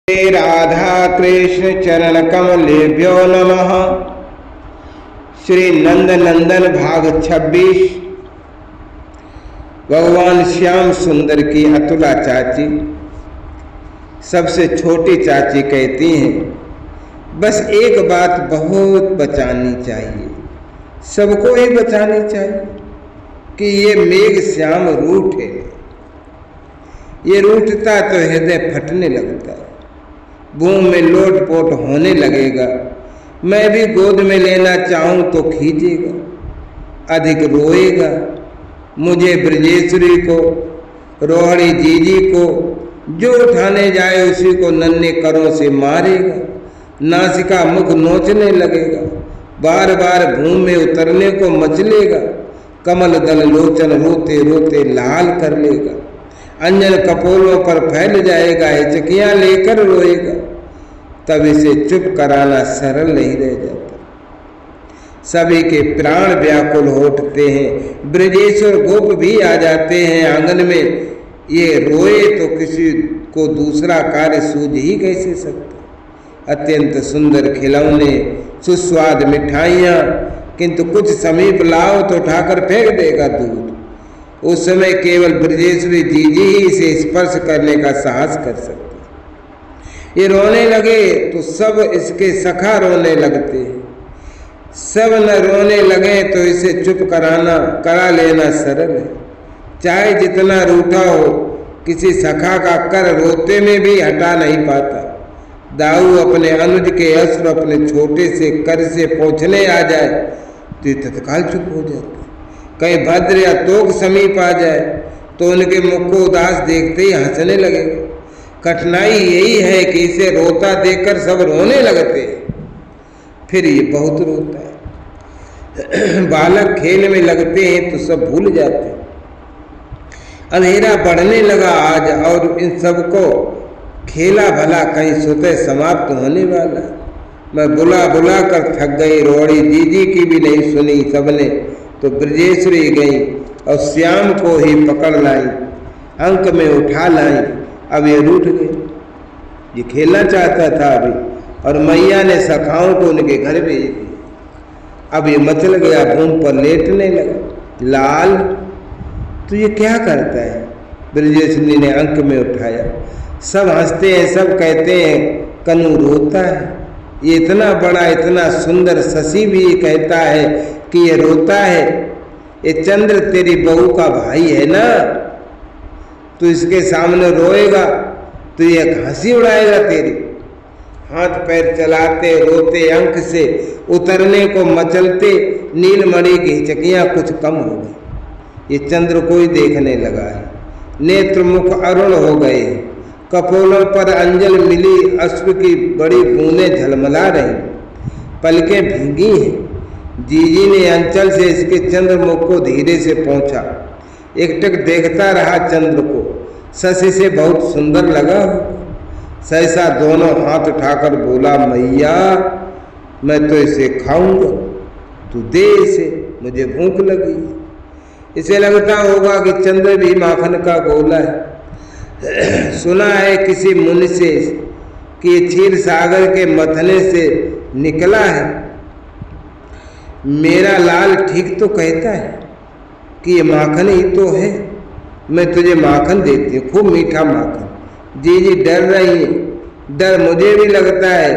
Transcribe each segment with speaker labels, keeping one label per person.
Speaker 1: श्री राधा कृष्ण चरण कमलेभ्यो नमः। श्री नंद नंदन भाग 26। भगवान श्याम सुंदर की अतुला चाची सबसे छोटी चाची कहती हैं, बस एक बात बहुत बचानी चाहिए, सबको ही बचानी चाहिए कि ये मेघ श्याम रूठे। ये रूठता तो हृदय फटने लगता है, बूम में लोटपोट होने लगेगा। मैं भी गोद में लेना चाहूं तो खींचेगा, अधिक रोएगा। मुझे ब्रजेश्वरी को, रोहड़ी जीजी को, जो उठाने जाए उसी को नन्हे करों से मारेगा। नासिका मुख नोचने लगेगा, बार बार भूम में उतरने को मचलेगा। कमल दल लोचन रोते रोते लाल कर लेगा, अंजन कपोलों पर फैल जाएगा, हिचकियां लेकर रोएगा। तब इसे चुप कराना सरल नहीं रह जाता। सभी के प्राण व्याकुल हो उठते हैं, ब्रजेश्वर गोप भी आ जाते हैं आंगन में। ये रोए तो किसी को दूसरा कार्य सूझ ही कैसे सकता। अत्यंत सुंदर खिलौने, सुस्वाद मिठाइयाँ, किंतु कुछ समीप लाओ तो उठाकर फेंक देगा दूर। उस समय केवल ब्रजेश्वरी जीजी ही इसे स्पर्श करने का साहस कर सकते। ये रोने लगे तो सब इसके सखा रोने लगते हैं। सब न रोने लगे तो इसे चुप करा लेना सरल है। चाहे जितना रूठा हो, किसी सखा का कर रोते में भी हटा नहीं पाता। दाऊ अपने अनुज के अश्रु अपने छोटे से कर से पोंछने आ जाए तो ये तत्काल चुप हो जाता। कहीं भद्र या तोक समीप आ जाए तो उनके मुख को उदास देखते ही हंसने लगेगा। कठिनाई यही है कि इसे रोता देखकर सब रोने लगते हैं, फिर ये बहुत रोता है। बालक खेल में लगते हैं तो सब भूल जाते हैं। अंधेरा बढ़ने लगा आज और इन सबको खेला भला कहीं स्वतः समाप्त होने वाला। मैं बुला बुला कर थक गई, रोहड़ी जीजी की भी नहीं सुनी सबने, तो ब्रजेश्वरी गई और श्याम को ही पकड़ लाई, अंक में उठा लाई। अब ये रूठ गए, ये खेलना चाहता था अभी, और मैया ने सखाओं को उनके घर भेज दिया। अब ये मचल गया, भूम पर लेटने लगा। लाल तो ये क्या करता है? ब्रजेश्वरी ने अंक में उठाया। सब हंसते हैं, सब कहते हैं कनु रोता है। ये इतना बड़ा इतना सुंदर, शशि भी कहता है कि ये रोता है। ये चंद्र तेरी बहू का भाई है ना, तो इसके सामने रोएगा तो ये हंसी उड़ाएगा तेरी। हाथ पैर चलाते रोते अंक से उतरने को मचलते नीलमणि की हिचकियां कुछ कम हो गई। ये चंद्र को ही देखने लगा है। नेत्र मुख अरुण हो गए, कपोलों पर अंजल मिली अश्रु की बड़ी बूंदें झलमला रही, पलकें भीगी हैं। जीजी ने अंचल से इसके चंद्र मुख को धीरे से पहुंचा। एकटक देखता रहा चंद्र को। शशि से बहुत सुंदर लगा। सहसा दोनों हाथ उठाकर बोला, मैया मैं तो इसे खाऊंगा, तू दे इसे, मुझे भूख लगी। इसे लगता होगा कि चंद्र भी माखन का गोला है। सुना है किसी मुनि से कि क्षीर सागर के मथने से निकला है। मेरा लाल ठीक तो कहता है कि ये माखन ही तो है। मैं तुझे माखन देती हूँ, खूब मीठा माखन। जीजी डर रही है, डर मुझे भी लगता है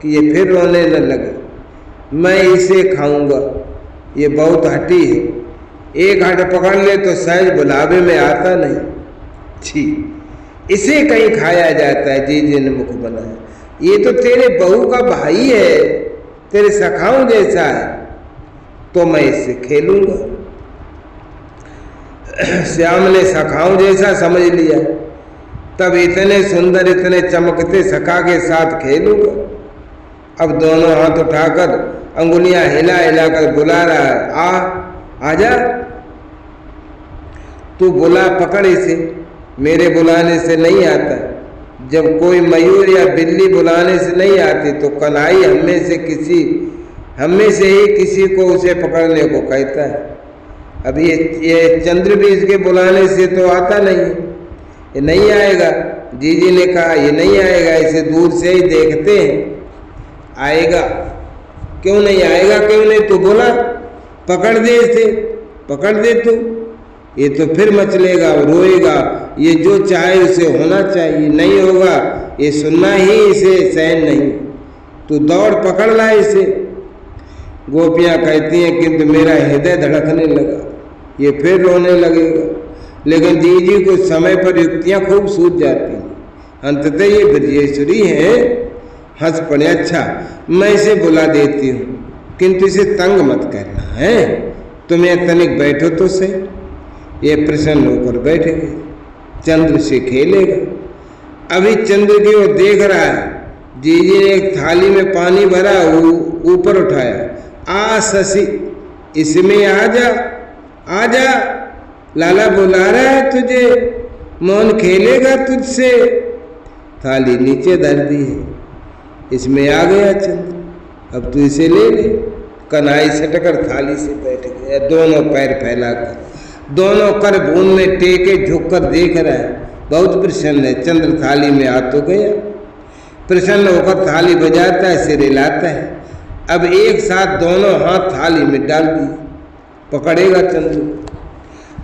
Speaker 1: कि ये फिर रोने न लगे। मैं इसे खाऊंगा, ये बहुत हठी है। एक हट पकड़ ले तो सहज बुलावे में आता नहीं। छी, इसे कहीं खाया जाता है। जीजी ने मुख बनाया। ये तो तेरे बहू का भाई है, तेरे सखाओं जैसा है, तो मैं इससे खेलूंगा। श्याम ने सखाओं जैसा समझ लिया। तब इतने सुंदर इतने चमकते सखा के साथ खेलूंगा। अब दोनों हाथ उठाकर अंगुलियां हिला हिला कर बुला रहा है, आजा, तू बुला, पकड़ इसे। मेरे बुलाने से नहीं आता। जब कोई मयूर या बिल्ली बुलाने से नहीं आती तो कन्हई हमें से ही किसी को उसे पकड़ने को कहता है। अब ये चंद्र भी इसके बुलाने से तो आता नहीं। ये नहीं आएगा। जीजी ने कहा ये नहीं आएगा, इसे दूर से ही देखते हैं, आएगा। क्यों नहीं आएगा, क्यों नहीं? तो बोला पकड़ दे इसे, पकड़ दे तू, ये तो फिर मचलेगा, रोएगा, ये जो चाहे उसे होना चाहिए, नहीं होगा ये सुनना ही इसे सहन नहीं, तू दौड़ पकड़ ला इसे। गोपियाँ कहती हैं किंतु मेरा हृदय धड़कने लगा, ये फिर रोने लगेगा। लेकिन जीजी को समय पर युक्तियाँ खूब सूझ जाती हैं। अंततः ये ब्रजेश्वरी है, हंस पड़े। अच्छा मैं इसे बुला देती हूँ, किंतु इसे तंग मत करना है, तुम यहाँ तनिक बैठो तो सही। ये प्रसन्न होकर बैठ गए। चंद्र से खेलेगा। अभी चंद्र की ओर देख रहा है। जीजी ने एक थाली में पानी भरा, ऊपर उठाया, आ शशि इसमें आ जा, आ जा, लाला बुला रहा है तुझे, मोहन खेलेगा तुझसे। थाली नीचे धर दी है, इसमें आ गया चंद्र, अब तू इसे ले ले। कन्हई सटकर थाली से बैठ गया, दोनों पैर फैलाकर, दोनों कर भूमि में टेके झुककर देख रहा है। बहुत प्रसन्न है। चंद्र थाली में आ तो गया, प्रसन्न होकर थाली बजाता है, सिर हिलाता है। अब एक साथ दोनों हाथ थाली में डाल दिए, पकड़ेगा चंद्र,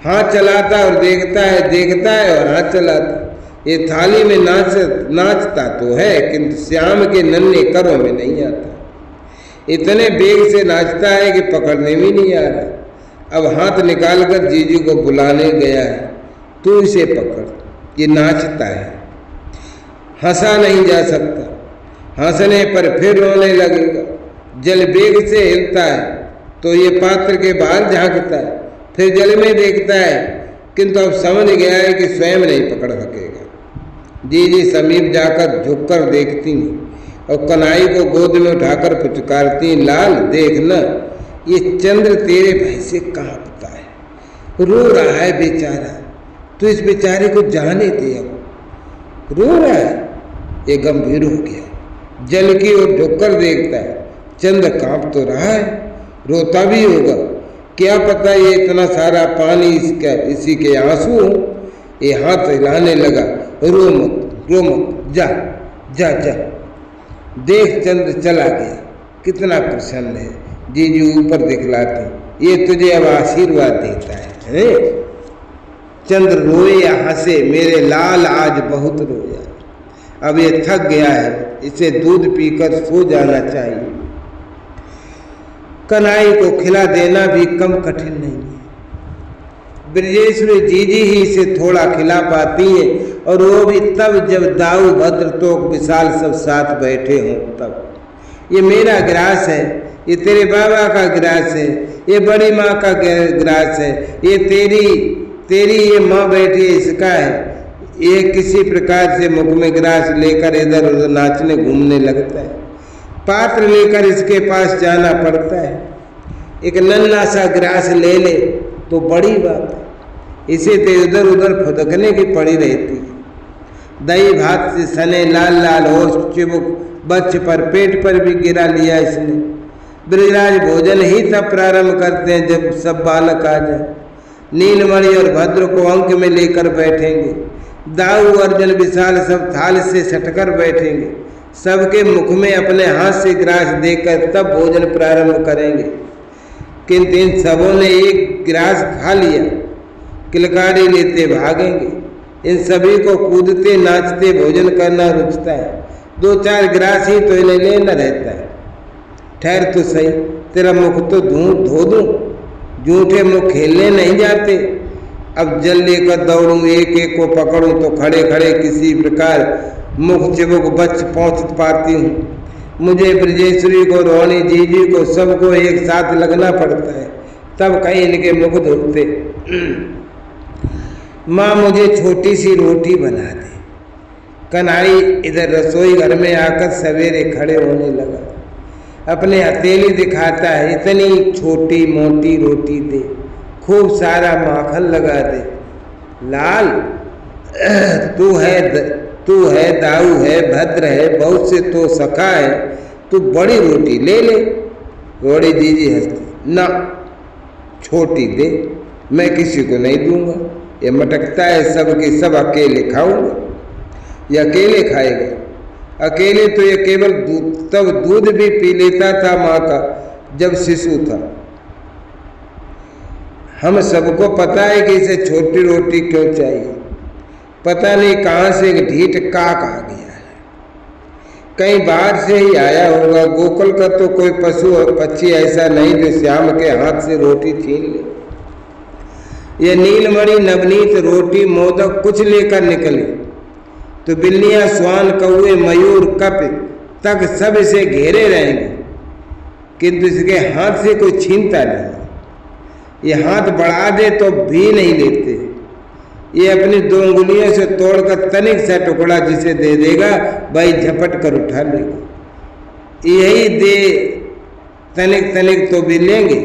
Speaker 1: हाथ चलाता और देखता है, देखता है और हाथ चलाता। ये थाली में नाचता तो है, किंतु श्याम के नन्हे करों में नहीं आता। इतने बेग से नाचता है कि पकड़ने भी नहीं आ रहा। अब हाथ निकालकर जीजू को बुलाने गया है, तू इसे पकड़, ये नाचता है, हंसा नहीं जा सकता, हंसने पर फिर रोने लगेगा। जल बेग से हिलता है तो ये पात्र के बाहर झांकता है, फिर जल में देखता है, किंतु अब समझ गया है कि स्वयं नहीं पकड़ सकेगा। जीजी समीप जाकर झुककर देखती हैं और कन्हई को गोद में उठाकर पुचकारती हैं, लाल देखना, ये चंद्र तेरे भय से कांपता है, रो रहा है बेचारा, तू इस बेचारे को जाने दे। अब रो रहा है, ये गंभीर हो गया। जल की ओर झुककर देखता है, चंद्र कांप तो रहा है, रोता भी होगा, क्या पता ये इतना सारा पानी इसका इसी के आंसू हो। ये हाथ हिलाने लगा, रो मत, रो मत, जा जा जा। देख चंद्र चला गया, कितना प्रसन्न है। जीजू ऊपर दिखलाते, ये तुझे अब आशीर्वाद देता है। चंद्र रोए या हंसे, मेरे लाल आज बहुत रोया, अब ये थक गया है, इसे दूध पीकर सो जाना चाहिए। कन्हई को खिला देना भी कम कठिन नहीं है। ब्रजेश्वरी जीजी ही इसे थोड़ा खिला पाती है, और वो भी तब जब दाऊ भद्र तोक विशाल सब साथ बैठे हों तब। ये मेरा गिलास है, ये तेरे बाबा का गिलास है, ये बड़ी माँ का गिलास है, ये तेरी ये माँ बैठी है इसका है। ये किसी प्रकार से मुख में गिलास लेकर इधर उधर नाचने घूमने लगता है। पात्र लेकर इसके पास जाना पड़ता है। एक नन्हा सा गिलास ले ले तो बड़ी बात है, इसे तो इधर उधर फुदकने की पड़ी रहती है। दही भात से सने लाल लाल होश चिबुक बच्च पर पेट पर भी गिरा लिया इसने। ब्रजराज भोजन ही तब प्रारंभ करते हैं जब सब बालक आ जाए। नीलमणि और भद्र को अंक में लेकर बैठेंगे। दाऊ अर्जुन विशाल सब थाल से सटकर बैठेंगे। सबके मुख में अपने हाथ से गिलास देकर तब भोजन प्रारंभ करेंगे। किंतु इन सबों ने एक गिलास खा लिया, किलकारी लेते भागेंगे। इन सभी को कूदते नाचते भोजन करना रुचता है। 2-4 गिलास ही तो इन्हें लेना रहता है। ठहर तो सही, तेरा मुख तो धो दूं, जूठे मुख खेलने नहीं जाते। अब जल लेकर दौड़ूं, एक एक को पकड़ूं तो खड़े खड़े किसी प्रकार मुख चिबुक बच पहुंच पाती हूँ। मुझे ब्रजेश्वरी को, रोहिणी जीजी को सबको एक साथ लगना पड़ता है, तब कहीं इनके मुख धुलते। माँ मुझे छोटी सी रोटी बना दे। कन्हई इधर रसोई घर में आकर सवेरे खड़े होने लगा। अपने हथेली दिखाता है, इतनी छोटी मोटी रोटी दे, खूब सारा माखन लगा दे। लाल तू है दाऊ है भद्र है, बहुत से तो सखा है, तू बड़ी रोटी ले ले। रोड़ी दीजी हंसती, ना छोटी दे, मैं किसी को नहीं दूंगा। ये मटकता है सब के सब अकेले खाऊंगा, ये अकेले खाएगा। अकेले तो ये केवल तब दूध भी पी लेता था माँ का जब शिशु था। हम सबको पता है कि इसे छोटी रोटी क्यों चाहिए। पता नहीं कहाँ से एक ढीठ काक आ गया है, कहीं बाहर से ही आया होगा। गोकुल का तो कोई पशु और पक्षी ऐसा नहीं जो श्याम के हाथ से रोटी छीन ले। ये नीलमणि नवनीत रोटी मोदक कुछ लेकर निकले तो बिल्लियां, श्वान, कौवे, मयूर, कप तक सब इसे घेरे रहेंगे, किंतु इसके हाथ से कोई छीनता नहीं। ये हाथ बढ़ा दे तो भी नहीं लेते। ये अपनी 2 उंगलियों से तोड़कर तनिक सा टुकड़ा जिसे दे देगा भाई झपट कर उठा लेगा। यही दे तनिक तनिक तो भी लेंगे,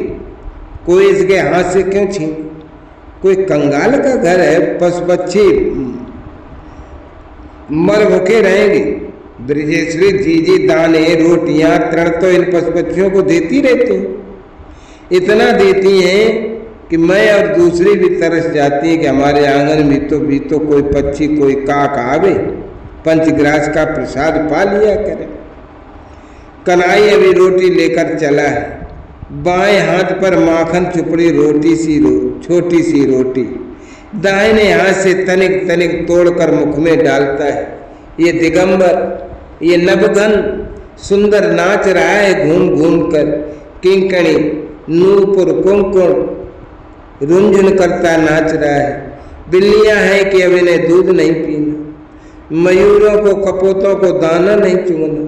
Speaker 1: कोई इसके हाथ से क्यों छीन। कोई कंगाल का घर है, पशु पक्षी मर भूखे रहेंगे। ब्रजेश्वरी जी दाने रोटियां तृण तो इन पशु पक्षियों को देती रहती हैं, इतना देती हैं कि मैं और दूसरी भी तरस जाती है कि हमारे आंगन में तो कोई पक्षी, कोई काक आवे, पंचग्रास का प्रसाद पा लिया करे। कन्हई अभी रोटी लेकर चला है, बाएं हाथ पर माखन चुपड़ी छोटी सी रोटी, दाहिने हाथ से तनिक तनिक तोड़कर मुख में डालता है। ये दिगंबर, ये नवघन सुंदर नाच रहा है घूम घूम कर। किंकणी, नूपुर, कुंकुम रुंझुन करता नाच रहा है। बिल्लियां हैं कि अब इन्हें दूध नहीं पीना, मयूरों को, कपोतों को दाना नहीं चुगना,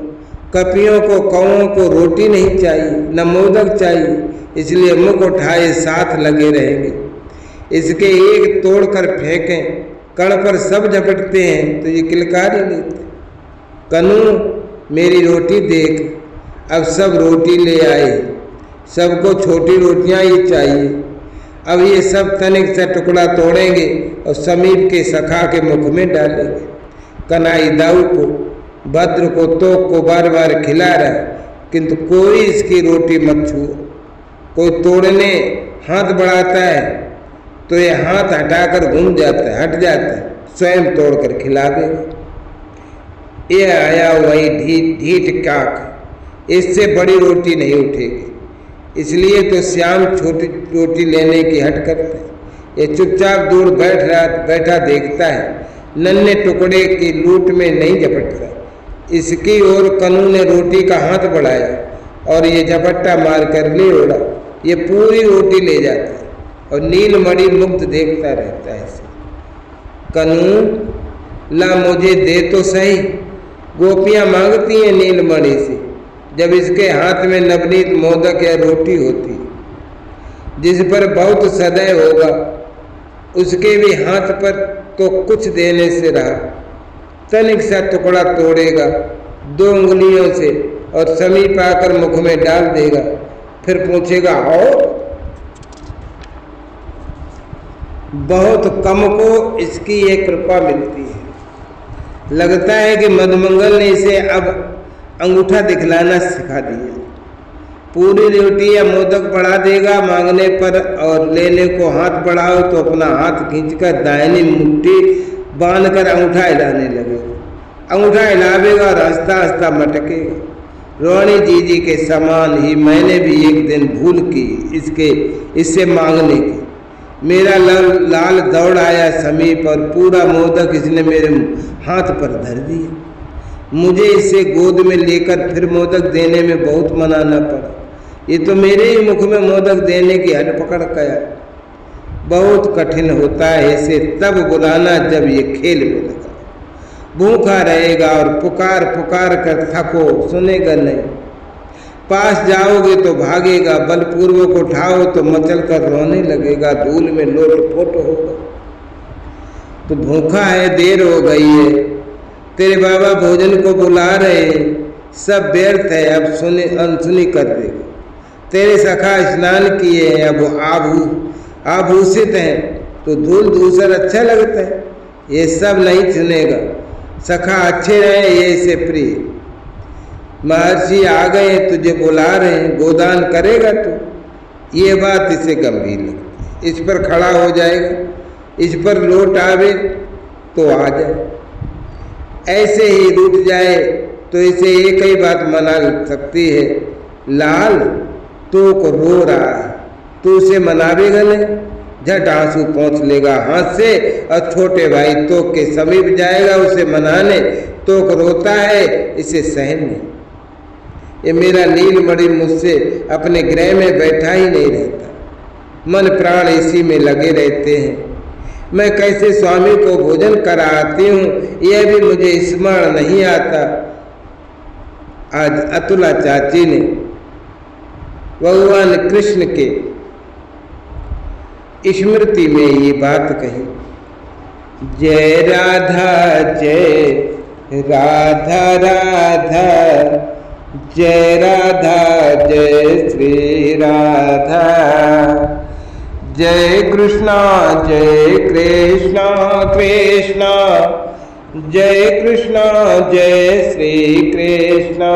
Speaker 1: कपियों को, कौओं को रोटी नहीं चाहिए, न मोदक चाहिए, इसलिए मुख उठाए साथ लगे रहेंगे। इसके एक तोड़कर फेंकें, कण पर सब झपटते हैं तो ये किलकारी लेते। कनू मेरी रोटी देख, अब सब रोटी ले आए, सबको छोटी रोटियां ही चाहिए। अब ये सब तनिक सा टुकड़ा तोड़ेंगे और समीप के सखा के मुख में डालेंगे। कन्हई दाऊ को, भद्र को, तोक को बार बार खिला रहा है, किंतु कोई इसकी रोटी मत छुओ। कोई तोड़ने हाथ बढ़ाता है तो ये हाथ हटाकर घूम जाता है, हट जाता है, स्वयं तोड़कर खिला देगा। ये आया वही ढीठ काक, इससे बड़ी रोटी नहीं उठेगी, इसलिए तो श्याम छोटी रोटी लेने की हट करता है। ये चुपचाप दूर बैठा देखता है, नन्हे टुकड़े की लूट में नहीं झपटता। इसकी ओर कनू ने रोटी का हाथ बढ़ाया और ये झपट्टा मार कर ले उड़ा। ये पूरी रोटी ले जाता है और नीलमणि मुग्ध देखता रहता है इसे। कनू ला मुझे दे तो सही, गोपियां मांगती हैं नीलमणि से जब इसके हाथ में नवनीत मोदक या रोटी होती, जिस पर बहुत सदय होगा उसके भी हाथ पर तो कुछ देने से रहा। तनिक सा टुकड़ा तोड़ेगा 2 उंगलियों से और समीप आकर मुख में डाल देगा, फिर पूछेगा और। बहुत कम को इसकी ये कृपा मिलती है। लगता है कि मधुमंगल ने इसे अब अंगूठा दिखलाना सिखा दिया। पूरी रोटी या मोदक बढ़ा देगा मांगने पर, और लेने को हाथ बढ़ाओ तो अपना हाथ खींचकर दाहिनी मुट्ठी बांधकर अंगूठा हिलाने लगेगा। अंगूठा हिलावेगा और हंसता हंसता मटकेगा। रोहिणी जी के समान ही मैंने भी एक दिन भूल की इससे मांगने की। मेरा लाल दौड़ आया समीप और पूरा मोदक इसने मेरे हाथ पर धर दिया। मुझे इसे गोद में लेकर फिर मोदक देने में बहुत मनाना पड़ा। ये तो मेरे ही मुख में मोदक देने की हट पकड़ गया। बहुत कठिन होता है इसे तब बुलाना जब ये खेल में लगा। भूखा रहेगा और पुकार पुकार कर थको, सुनेगा नहीं। पास जाओगे तो भागेगा, बलपूर्वक उठाओ तो मचल कर रोने लगेगा, धूल में लोट-पोट होगा। तो भूखा है, देर हो गई है, तेरे बाबा भोजन को बुला रहे हैं, सब व्यर्थ है, अब अनसुनी कर देगा। तेरे सखा स्नान किए हैं, अब आभूषित हैं, तो धूल दूसर अच्छा लगता है, ये सब नहीं सुनेगा। सखा अच्छे रहे, ये इसे प्रिय। महर्षि आ गए, तुझे बुला रहे हैं, गोदान करेगा तू। ये बात इसे गंभीर लगती है, इस पर खड़ा हो जाएगा इस पर लोट आवे तो आ जाए, ऐसे ही रूठ जाए तो इसे एक ही बात मना सकती है, लाल तो को रो रहा है, तू उसे मनावेगा नहीं, झट आंसू पहुंच लेगा हाथ से और छोटे भाई तो के समीप जाएगा उसे मनाने, तो को रोता है, इसे सहन नहीं। ये मेरा नीलमणि मुझसे अपने गृह में बैठा ही नहीं रहता, मन प्राण इसी में लगे रहते हैं। मैं कैसे स्वामी को भोजन कराती हूँ यह भी मुझे स्मरण नहीं आता। आज अतुला चाची ने भगवान कृष्ण के स्मृति में ये बात कही, जय राधा जय राधा राधा, जय राधा जय श्री राधा, जय कृष्णा कृष्णा, जय कृष्णा जय श्री कृष्णा।